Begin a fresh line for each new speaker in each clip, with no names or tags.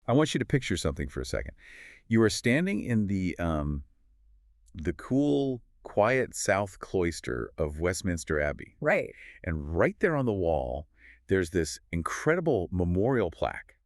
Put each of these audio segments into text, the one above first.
I want you to picture something for a second. You are standing in the cool, quiet south cloister of Westminster Abbey.
Right.
And right there on the wall, there's this incredible memorial plaque.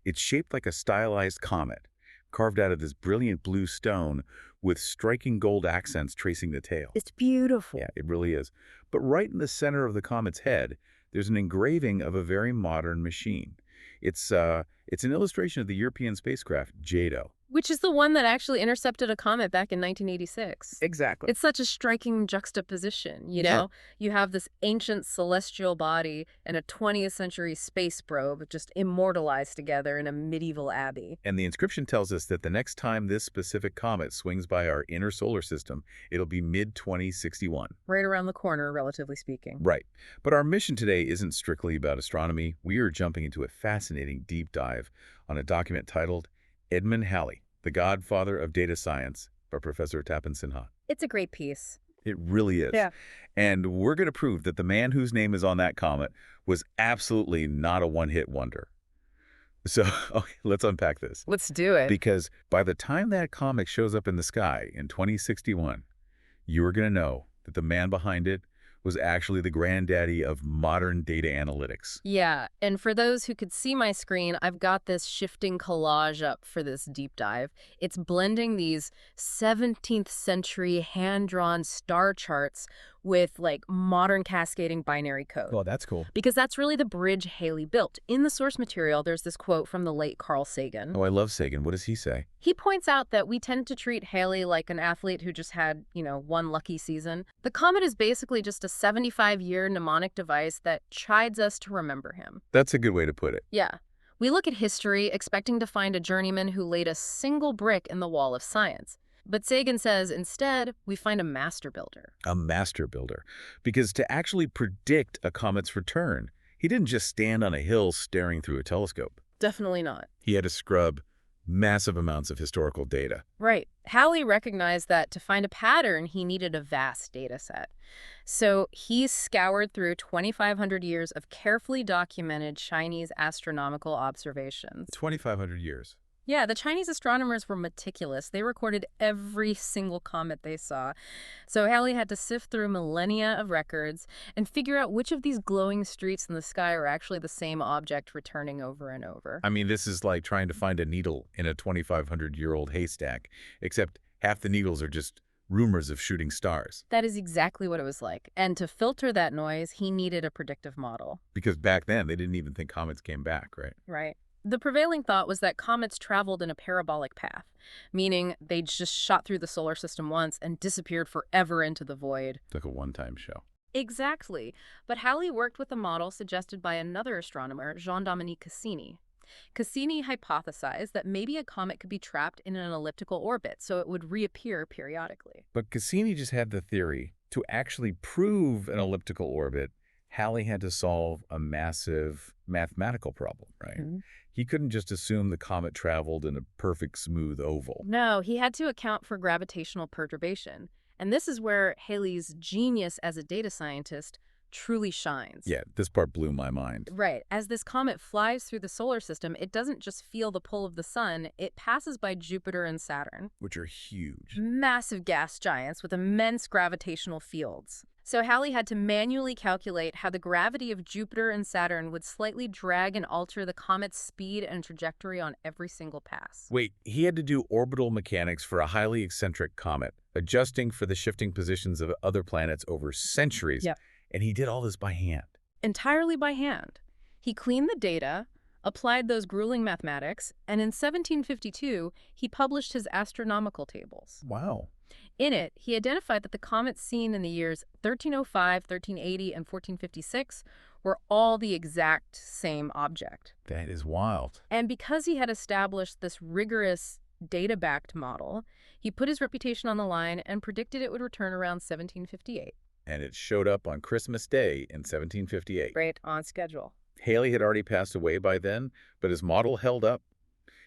It's shaped like a stylized comet, carved out of this brilliant blue stone with striking gold accents tracing the tail.
It's beautiful.
Yeah, it really is. But right in the center of the comet's head, there's an engraving of a very modern machine. It's an illustration of the European spacecraft JADO.
Which is the one that actually intercepted a comet back in 1986.
Exactly.
It's such a striking juxtaposition, you know? You have this ancient celestial body and a 20th century space probe just immortalized together in a medieval abbey.
And the inscription tells us that the next time this specific comet swings by our inner solar system, it'll be mid-2061.
Right around the corner, relatively speaking.
Right. But our mission today isn't strictly about astronomy. We are jumping into a fascinating deep dive on a document titled Edmond Halley, The Godfather of Data Science by Professor Tapan Sinha.
It's a great piece.
It really is.
Yeah.
And we're going to prove that the man whose name is on that comet was absolutely not a one-hit wonder. So, okay, let's unpack this.
Let's do it.
Because by the time that comet shows up in the sky in 2061, you are going to know that the man behind it was actually the granddaddy of modern data analytics.
Yeah, and for those who could see my screen, I've got this shifting collage up for this deep dive. It's blending these 17th century hand-drawn star charts with like modern cascading binary code.
Oh, that's cool.
Because that's really the bridge Halley built. In the source material, there's this quote from the late Carl Sagan.
Oh, I love Sagan. What does he say?
He points out that we tend to treat Halley like an athlete who just had, one lucky season. The comet is basically just a 75-year mnemonic device that chides us to remember him.
That's a good way to put it.
Yeah. We look at history expecting to find a journeyman who laid a single brick in the wall of science. But Sagan says instead, we find a master builder.
A master builder. Because to actually predict a comet's return, he didn't just stand on a hill staring through a telescope.
Definitely not.
He had to scrub massive amounts of historical data.
Right. Halley recognized that to find a pattern, he needed a vast data set. So he scoured through 2,500 years of carefully documented Chinese astronomical observations.
2,500 years.
Yeah, the Chinese astronomers were meticulous. They recorded every single comet they saw. So Halley had to sift through millennia of records and figure out which of these glowing streaks in the sky are actually the same object returning over and over.
I mean, this is like trying to find a needle in a 2,500-year-old haystack, except half the needles are just rumors of shooting stars.
That is exactly what it was like. And to filter that noise, he needed a predictive model.
Because back then, they didn't even think comets came back, right?
Right. The prevailing thought was that comets traveled in a parabolic path, meaning they just shot through the solar system once and disappeared forever into the void.
Like a one-time show.
Exactly. But Halley worked with a model suggested by another astronomer, Jean-Dominique Cassini. Cassini hypothesized that maybe a comet could be trapped in an elliptical orbit, so it would reappear periodically.
But Cassini just had the theory. To actually prove an elliptical orbit, Halley had to solve a massive mathematical problem, right?
Mm-hmm.
He couldn't just assume the comet traveled in a perfect smooth oval.
No, he had to account for gravitational perturbation. And this is where Halley's genius as a data scientist truly shines.
Yeah, this part blew my mind.
Right. As this comet flies through the solar system, it doesn't just feel the pull of the sun, it passes by Jupiter and Saturn.
Which are huge.
Massive gas giants with immense gravitational fields. So Halley had to manually calculate how the gravity of Jupiter and Saturn would slightly drag and alter the comet's speed and trajectory on every single pass.
Wait, he had to do orbital mechanics for a highly eccentric comet, adjusting for the shifting positions of other planets over centuries.
Yep.
And he did all this by hand.
Entirely by hand. He cleaned the data, applied those grueling mathematics, and in 1752, he published his astronomical tables.
Wow.
In it, he identified that the comets seen in the years 1305, 1380, and 1456 were all the exact same object.
That is wild.
And because he had established this rigorous data-backed model, he put his reputation on the line and predicted it would return around 1758.
And it showed up on Christmas Day in 1758.
Right on schedule.
Haley had already passed away by then, but his model held up.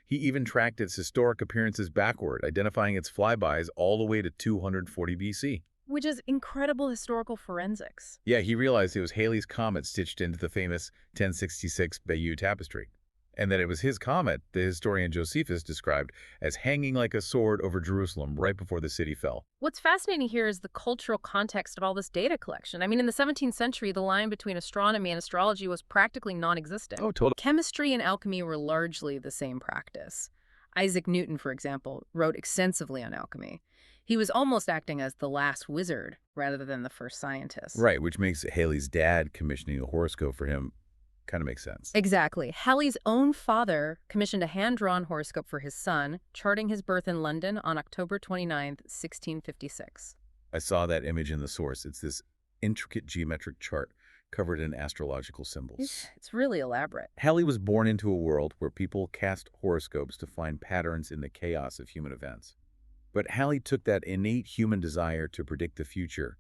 He even tracked its historic appearances backward, identifying its flybys all the way to 240 BC.
Which is incredible historical forensics.
Yeah, he realized it was Halley's comet stitched into the famous 1066 Bayeux tapestry. And that it was his comet the historian Josephus described as hanging like a sword over Jerusalem right before the city fell.
What's fascinating here is the cultural context of all this data collection. I mean, in the 17th century, the line between astronomy and astrology was practically non-existent.
Oh, totally.
Chemistry and alchemy were largely the same practice. Isaac Newton, for example, wrote extensively on alchemy. He was almost acting as the last wizard rather than the first scientist.
Right, which makes Halley's dad commissioning a horoscope for him kind of makes sense.
Exactly. Halley's own father commissioned a hand-drawn horoscope for his son, charting his birth in London on October 29th, 1656.
I saw that image in the source. It's this intricate geometric chart covered in astrological symbols.
It's really elaborate.
Halley was born into a world where people cast horoscopes to find patterns in the chaos of human events. But Halley took that innate human desire to predict the future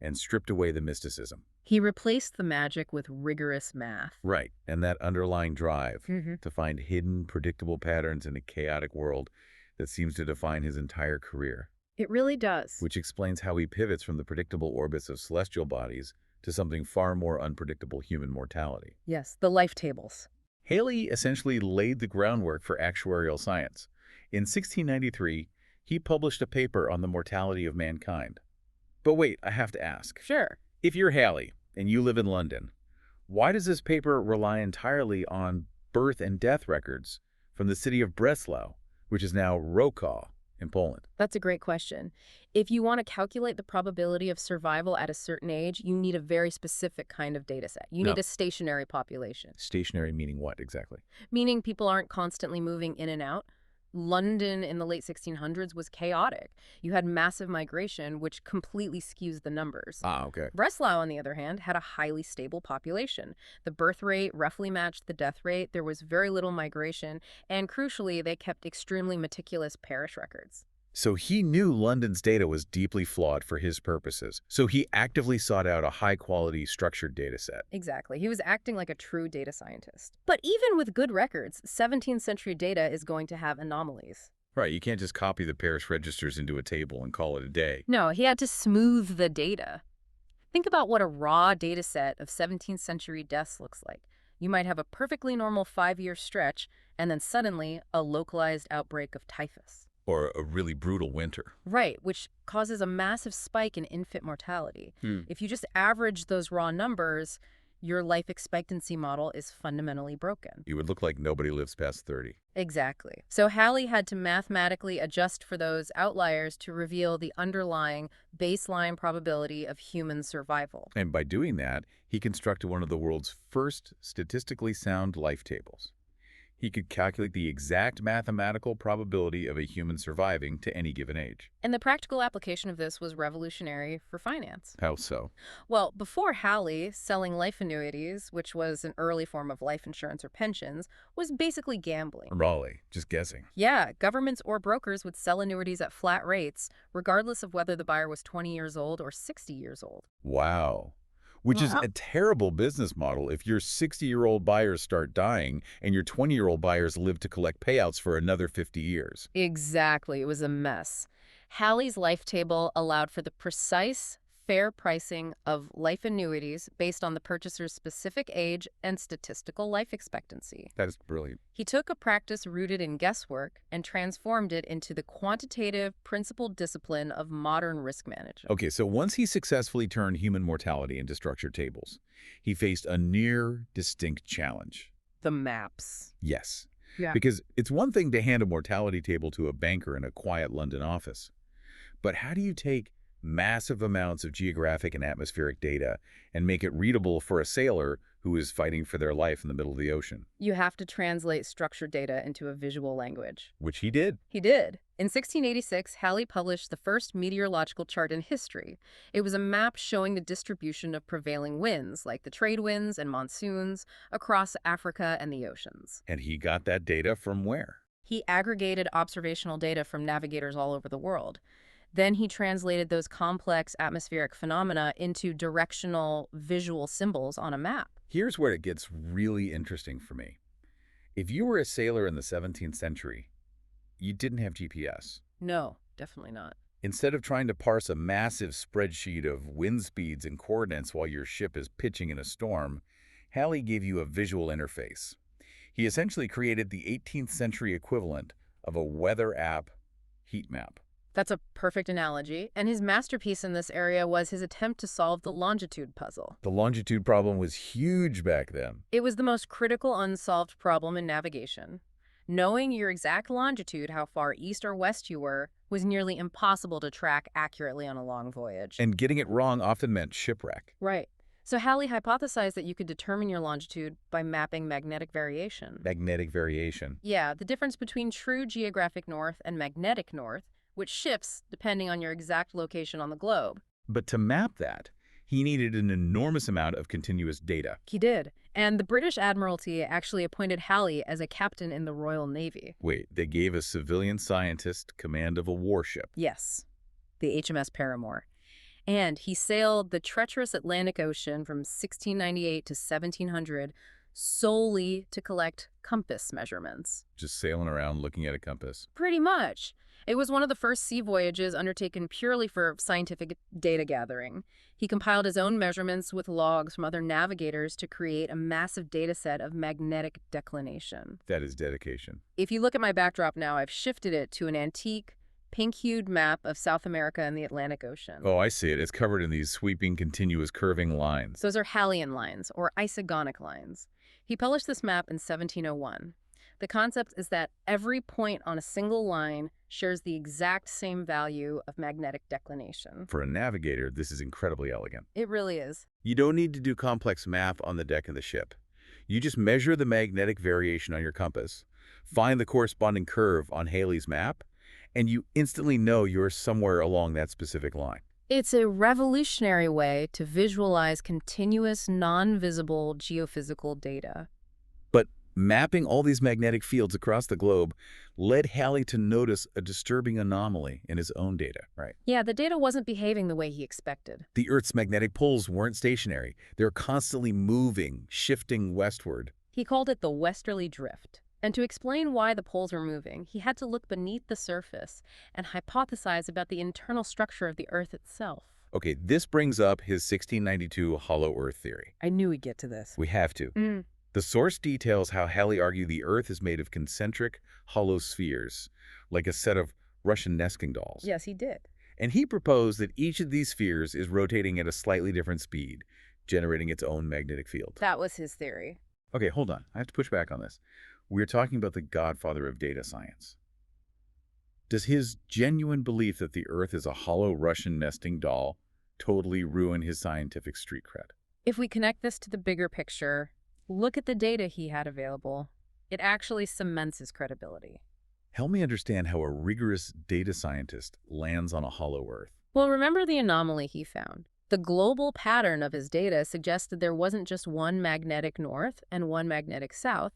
and stripped away the mysticism.
He replaced the magic with rigorous math.
Right, and that underlying drive
Mhm.
to find hidden, predictable patterns in a chaotic world that seems to define his entire career,
It really does.
which explains how he pivots from the predictable orbits of celestial bodies to something far more unpredictable: human mortality.
Yes, the life tables.
Halley essentially laid the groundwork for actuarial science. In 1693, he published a paper on the mortality of mankind. But wait, I have to ask.
Sure.
If you're Halley and you live in London, why does this paper rely entirely on birth and death records from the city of Breslau, which is now Wrocław in Poland?
That's a great question. If you want to calculate the probability of survival at a certain age, you need a very specific kind of data set. You
No.
need a stationary population,
Stationary meaning what exactly?
meaning people aren't constantly moving in and out. London in the late 1600s was chaotic. You had massive migration, which completely skews the numbers.
Ah, okay.
Breslau, on the other hand, had a highly stable population. The birth rate roughly matched the death rate. There was very little migration. And crucially, they kept extremely meticulous parish records.
So he knew London's data was deeply flawed for his purposes. So he actively sought out a high-quality, structured data set.
Exactly. He was acting like a true data scientist. But even with good records, 17th century data is going to have anomalies.
Right, you can't just copy the parish registers into a table and call it a day.
No, he had to smooth the data. Think about what a raw data set of 17th century deaths looks like. You might have a perfectly normal 5-year stretch, and then suddenly a localized outbreak of typhus.
Or a really brutal winter.
Right, which causes a massive spike in infant mortality. If you just average those raw numbers, your life expectancy model is fundamentally broken.
You would look like nobody lives past 30.
Exactly. So Halley had to mathematically adjust for those outliers to reveal the underlying baseline probability of human survival.
And by doing that, he constructed one of the world's first statistically sound life tables. He could calculate the exact mathematical probability of a human surviving to any given age.
And the practical application of this was revolutionary for finance.
How so?
Well, before Halley, selling life annuities, which was an early form of life insurance or pensions, was basically gambling.
Raleigh, just guessing.
Yeah, governments or brokers would sell annuities at flat rates, regardless of whether the buyer was 20 years old or 60 years old.
Wow. Which is a terrible business model if your 60-year-old buyers start dying and your 20-year-old buyers live to collect payouts for another 50 years.
Exactly. It was a mess. Halley's life table allowed for the precise, fair pricing of life annuities based on the purchaser's specific age and statistical life expectancy.
That is brilliant.
He took a practice rooted in guesswork and transformed it into the quantitative, principled discipline of modern risk management.
Okay, so once he successfully turned human mortality into structured tables, he faced a near distinct challenge.
The maps.
Yes.
Yeah.
Because it's one thing to hand a mortality table to a banker in a quiet London office. But how do you take massive amounts of geographic and atmospheric data and make it readable for a sailor who is fighting for their life in the middle of the ocean?
You have to translate structured data into a visual language.
Which he did.
He did. In 1686, Halley published the first meteorological chart in history. It was a map showing the distribution of prevailing winds, like the trade winds and monsoons, across Africa and the oceans.
And he got that data from where?
He aggregated observational data from navigators all over the world. Then he translated those complex atmospheric phenomena into directional visual symbols on a map.
Here's where it gets really interesting for me. If you were a sailor in the 17th century, you didn't have GPS.
No, definitely not.
Instead of trying to parse a massive spreadsheet of wind speeds and coordinates while your ship is pitching in a storm, Halley gave you a visual interface. He essentially created the 18th century equivalent of a weather app heat map.
That's a perfect analogy, and his masterpiece in this area was his attempt to solve the longitude puzzle.
The longitude problem was huge back then.
It was the most critical unsolved problem in navigation. Knowing your exact longitude, how far east or west you were, was nearly impossible to track accurately on a long voyage.
And getting it wrong often meant shipwreck.
Right. So Halley hypothesized that you could determine your longitude by mapping magnetic variation.
Magnetic variation.
Yeah, the difference between true geographic north and magnetic north, which shifts depending on your exact location on the globe.
But to map that, he needed an enormous amount of continuous data.
He did. And the British Admiralty actually appointed Halley as a captain in the Royal Navy.
Wait, they gave a civilian scientist command of a warship.
Yes, the HMS Paramore. And he sailed the treacherous Atlantic Ocean from 1698 to 1700 solely to collect compass measurements.
Just sailing around looking at a compass.
Pretty much. It was one of the first sea voyages undertaken purely for scientific data gathering. He compiled his own measurements with logs from other navigators to create a massive data set of magnetic declination.
That is dedication.
If you look at my backdrop now, I've shifted it to an antique, pink-hued map of South America and the Atlantic Ocean.
Oh, I see it. It's covered in these sweeping, continuous, curving lines.
Those are Hallian lines, or isogonic lines. He published this map in 1701. The concept is that every point on a single line shares the exact same value of magnetic declination.
For a navigator, this is incredibly elegant.
It really is.
You don't need to do complex math on the deck of the ship. You just measure the magnetic variation on your compass, find the corresponding curve on Halley's map, and you instantly know you're somewhere along that specific line.
It's a revolutionary way to visualize continuous, non-visible geophysical data.
But mapping all these magnetic fields across the globe led Halley to notice a disturbing anomaly in his own data, right?
Yeah, the data wasn't behaving the way he expected.
The Earth's magnetic poles weren't stationary. They're constantly moving, shifting westward.
He called it the westerly drift. And to explain why the poles were moving, he had to look beneath the surface and hypothesize about the internal structure of the Earth itself.
Okay, this brings up his 1692 hollow Earth theory.
I knew we'd get to this.
We have to. The source details how Halley argued the Earth is made of concentric, hollow spheres, like a set of Russian nesting dolls.
Yes, he did.
And he proposed that each of these spheres is rotating at a slightly different speed, generating its own magnetic field.
That was his theory.
Okay, hold on. I have to push back on this. We're talking about the godfather of data science. Does his genuine belief that the Earth is a hollow Russian nesting doll totally ruin his scientific street cred?
If we connect this to the bigger picture, look at the data he had available. It actually cements his credibility.
Help me understand how a rigorous data scientist lands on a hollow Earth.
Well, remember the anomaly he found. The global pattern of his data suggested there wasn't just one magnetic north and one magnetic south.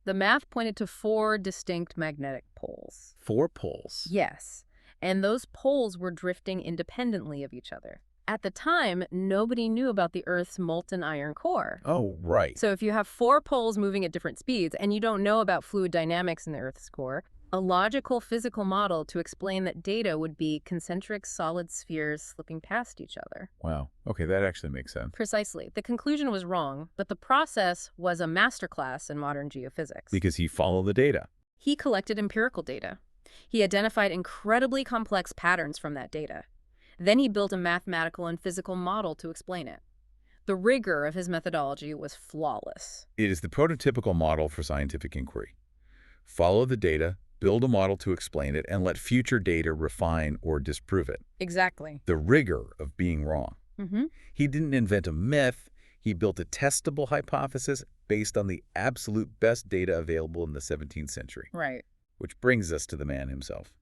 The math pointed to 4 distinct magnetic poles.
4 poles?
Yes, and those poles were drifting independently of each other. At the time, nobody knew about the Earth's molten iron core.
Oh, right.
So if you have 4 poles moving at different speeds and you don't know about fluid dynamics in the Earth's core, a logical physical model to explain that data would be concentric solid spheres slipping past each other.
Wow. Okay, that actually makes sense.
Precisely. The conclusion was wrong, but the process was a masterclass in modern geophysics.
Because he followed the data.
He collected empirical data. He identified incredibly complex patterns from that data. Then he built a mathematical and physical model to explain it. The rigor of his methodology was flawless.
It is the prototypical model for scientific inquiry. Follow the data, build a model to explain it, and let future data refine or disprove it.
Exactly.
The rigor of being wrong. He didn't invent a myth. He built a testable hypothesis based on the absolute best data available in the 17th century.
Right.
Which brings us to the man himself.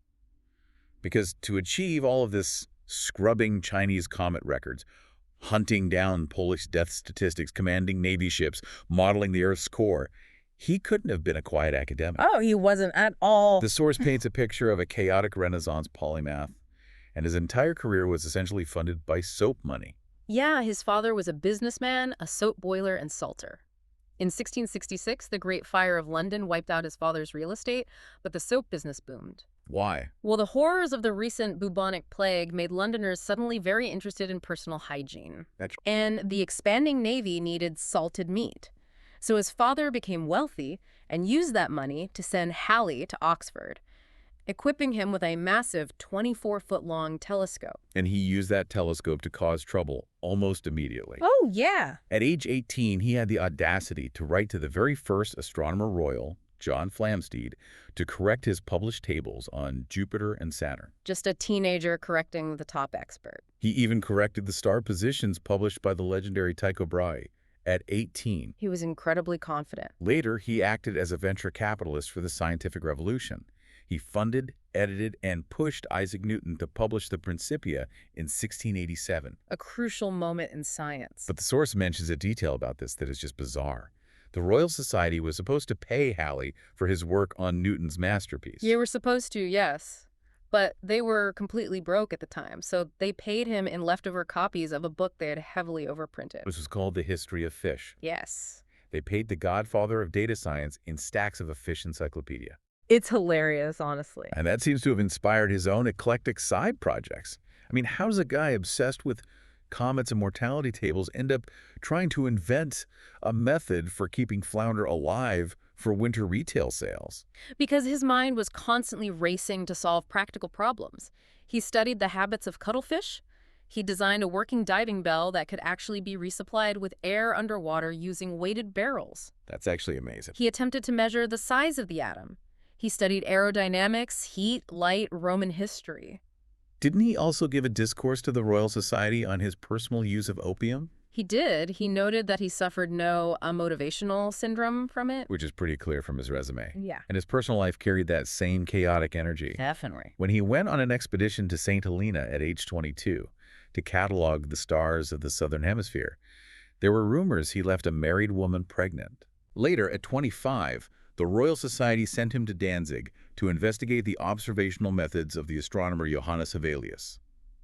Because to achieve all of this scrubbing Chinese comet records, hunting down Polish death statistics, commanding Navy ships, modeling the Earth's core, he couldn't have been a quiet academic.
Oh, he wasn't at all.
The source paints a picture of a chaotic Renaissance polymath, and his entire career was essentially funded by soap money.
Yeah, his father was a businessman, a soap boiler, and salter. In 1666, the Great Fire of London wiped out his father's real estate, but the soap business boomed.
Why?
Well, the horrors of the recent bubonic plague made Londoners suddenly very interested in personal hygiene. And the expanding navy needed salted meat. So his father became wealthy, and used that money to send Halley to Oxford, equipping him with a massive 24-foot-long telescope.
And he used that telescope to cause trouble almost immediately.
Oh, yeah.
At age 18, he had the audacity to write to the very first Astronomer Royal, John Flamsteed, to correct his published tables on Jupiter and Saturn.
Just a teenager correcting the top expert.
He even corrected the star positions published by the legendary Tycho Brahe at 18.
He was incredibly confident.
Later, he acted as a venture capitalist for the scientific revolution. He funded, edited, and pushed Isaac Newton to publish the Principia in 1687.
A crucial moment in science.
But the source mentions a detail about this that is just bizarre. The Royal Society was supposed to pay Halley for his work on Newton's masterpiece.
You were supposed to, yes. But they were completely broke at the time, so they paid him in leftover copies of a book they had heavily overprinted.
This was called The History of Fish.
Yes.
They paid the godfather of data science in stacks of a fish encyclopedia.
It's hilarious, honestly.
And that seems to have inspired his own eclectic side projects. I mean, how does a guy obsessed with comets and mortality tables end up trying to invent a method for keeping flounder alive for winter retail sales?
Because his mind was constantly racing to solve practical problems. He studied the habits of cuttlefish. He designed a working diving bell that could actually be resupplied with air underwater using weighted barrels.
That's actually amazing.
He attempted to measure the size of the atom. He studied aerodynamics, heat, light, Roman history.
Didn't he also give a discourse to the Royal Society on his personal use of opium?
He did. He noted that he suffered no motivational syndrome from it.
Which is pretty clear from his resume.
Yeah.
And his personal life carried that same chaotic energy.
Definitely.
When he went on an expedition to St. Helena at age 22 to catalog the stars of the Southern Hemisphere, there were rumors he left a married woman pregnant. Later, at 25, the Royal Society sent him to Danzig to investigate the observational methods of the astronomer Johannes Hevelius.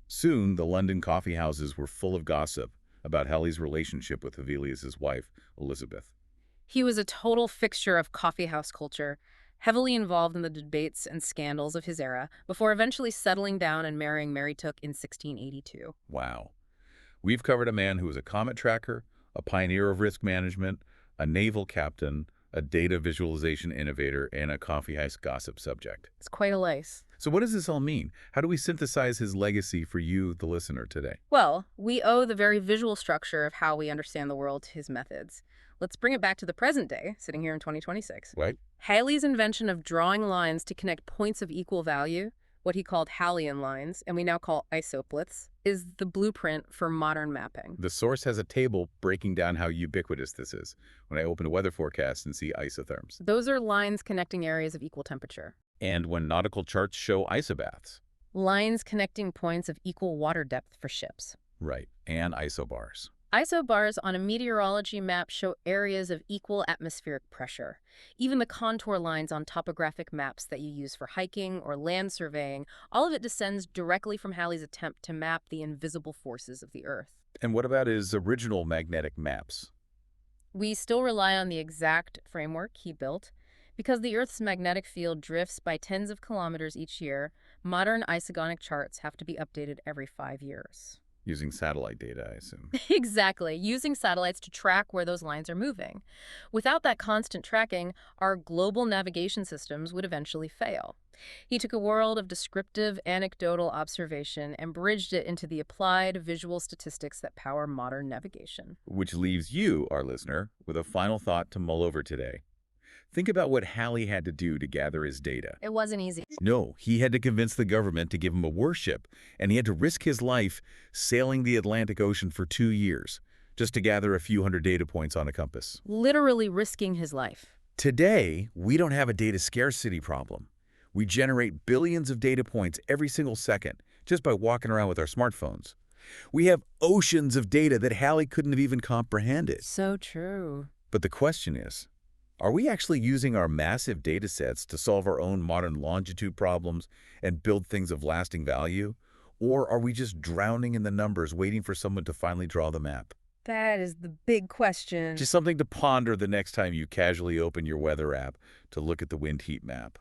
Soon, the London coffee houses were full of gossip about Halley's relationship with Hevelius's wife, Elizabeth.
He was a total fixture of coffeehouse culture, heavily involved in the debates and scandals of his era, before eventually settling down and marrying Mary Tooke in 1682.
Wow. We've covered a man who was a comet tracker, a pioneer of risk management, a naval captain, a data visualization innovator, and a coffeehouse gossip subject.
It's quite a lace.
So what does this all mean? How do we synthesize his legacy for you, the listener, today?
Well, we owe the very visual structure of how we understand the world to his methods. Let's bring it back to the present day, sitting here in 2026.
Right?
Halley's invention of drawing lines to connect points of equal value, what he called Halleyan lines, and we now call isopliths, is the blueprint for modern mapping.
The source has a table breaking down how ubiquitous this is when I open a weather forecast and see isotherms.
Those are lines connecting areas of equal temperature.
And when nautical charts show isobaths.
Lines connecting points of equal water depth for ships.
Right, and isobars.
Isobars on a meteorology map show areas of equal atmospheric pressure. Even the contour lines on topographic maps that you use for hiking or land surveying, all of it descends directly from Halley's attempt to map the invisible forces of the Earth.
And what about his original magnetic maps?
We still rely on the exact framework he built. Because the Earth's magnetic field drifts by tens of kilometers each year, modern isogonic charts have to be updated every 5 years.
Using satellite data, I assume.
Exactly, using satellites to track where those lines are moving. Without that constant tracking, our global navigation systems would eventually fail. He took a world of descriptive, anecdotal observation and bridged it into the applied visual statistics that power modern navigation.
Which leaves you, our listener, with a final thought to mull over today. Think about what Halley had to do to gather his data.
It wasn't easy.
No, he had to convince the government to give him a worship, and he had to risk his life sailing the Atlantic Ocean for 2 years just to gather a few hundred data points on a compass.
Literally risking his life.
Today, we don't have a data scarcity problem. We generate billions of data points every single second just by walking around with our smartphones. We have oceans of data that Halley couldn't have even comprehended.
So true.
But the question is, are we actually using our massive data sets to solve our own modern longitude problems and build things of lasting value? Or are we just drowning in the numbers waiting for someone to finally draw the map?
That is the big question.
Just something to ponder the next time you casually open your weather app to look at the wind heat map.